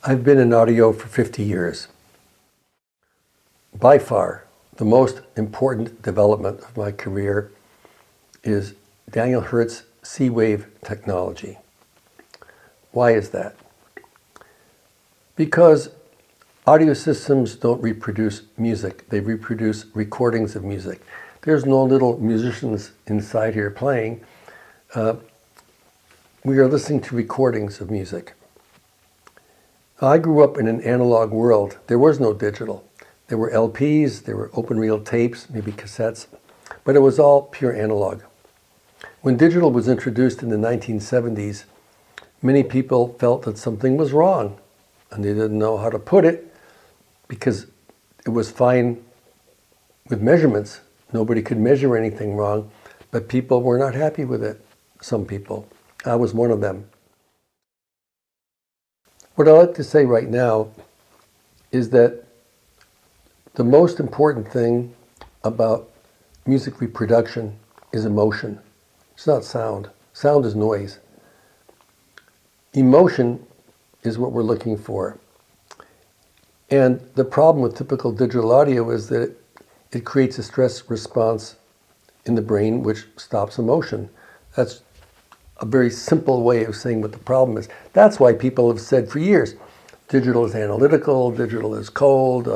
I've been in audio for 50 years. By far, the most important development of my career is Hertz C Wave Technology. Why is that? Because audio systems don't reproduce music, they reproduce recordings of music. There's no little musicians inside here playing. We are listening to recordings of music. I grew up in an analog world. There was no digital. There were LPs, there were open reel tapes, maybe cassettes, but it was all pure analog. When digital was introduced in the 1970s, many people felt that something was wrong, and they didn't know how to put it because it was fine with measurements. Nobody could measure anything wrong, but people were not happy with it. Some people. I was one of them. What I'd like to say right now is that the most important thing about music reproduction is emotion. It's not sound. Sound is noise. Emotion is what we're looking for. And the problem with typical digital audio is that it creates a stress response in the brain which stops emotion. That's a very simple way of saying what the problem is. That's why people have said for years, digital is analytical, digital is cold,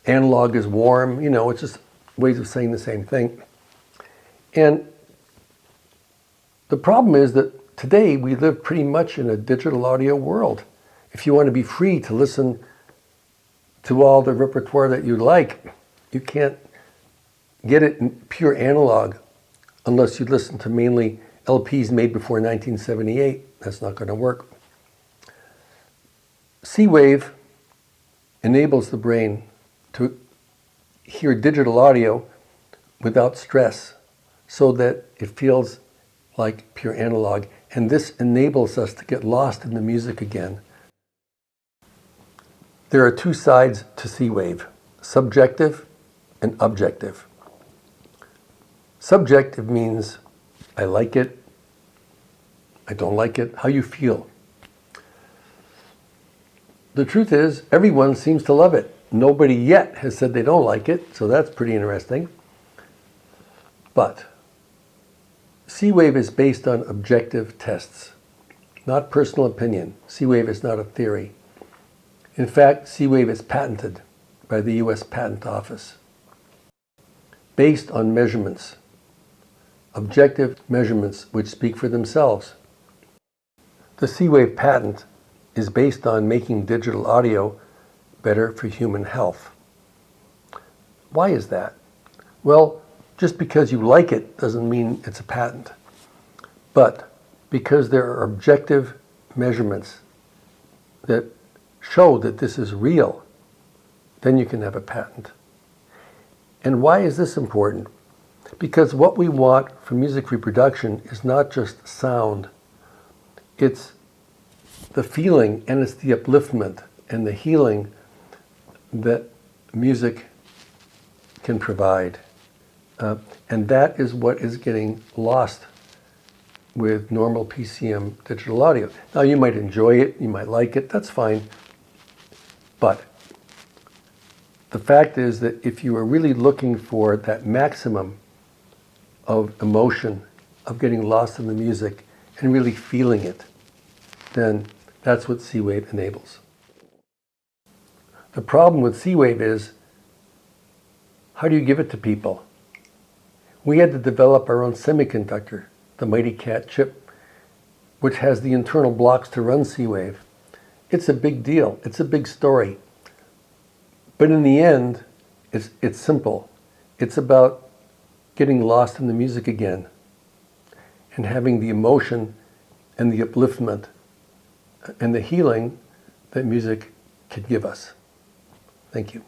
analog is warm. It's just ways of saying the same thing. And the problem is that today we live pretty much in a digital audio world. If you want to be free to listen to all the repertoire that you like, you can't get it in pure analog unless you listen to mainly LPs made before 1978. That's not going to work. C-Wave enables the brain to hear digital audio without stress so that it feels like pure analog. And this enables us to get lost in the music again. There are two sides to C-Wave, subjective and objective. Subjective means I like it, I don't like it, how you feel. The truth is, everyone seems to love it. Nobody yet has said they don't like it, so that's pretty interesting. But C-Wave is based on objective tests, not personal opinion. C-Wave is not a theory. In fact, C-Wave is patented by the US Patent Office, based on measurements, objective measurements which speak for themselves. The C-Wave patent is based on making digital audio better for human health. Why is that? Well, just because you like it doesn't mean it's a patent. But because there are objective measurements that show that this is real, then you can have a patent. And why is this important? Because what we want from music reproduction is not just sound, it's the feeling and it's the upliftment and the healing that music can provide. And that is what is getting lost with normal PCM digital audio. Now you might enjoy it, you might like it, that's fine. But the fact is that if you are really looking for that maximum of emotion, of getting lost in the music and really feeling it, then that's what C-Wave enables. The problem with C-Wave is, how do you give it to people? We had to develop our own semiconductor, the Mighty Cat chip, which has the internal blocks to run C-Wave. It's a big deal. It's a big story. But in the end, it's simple. It's about getting lost in the music again and having the emotion and the upliftment and the healing that music can give us. Thank you.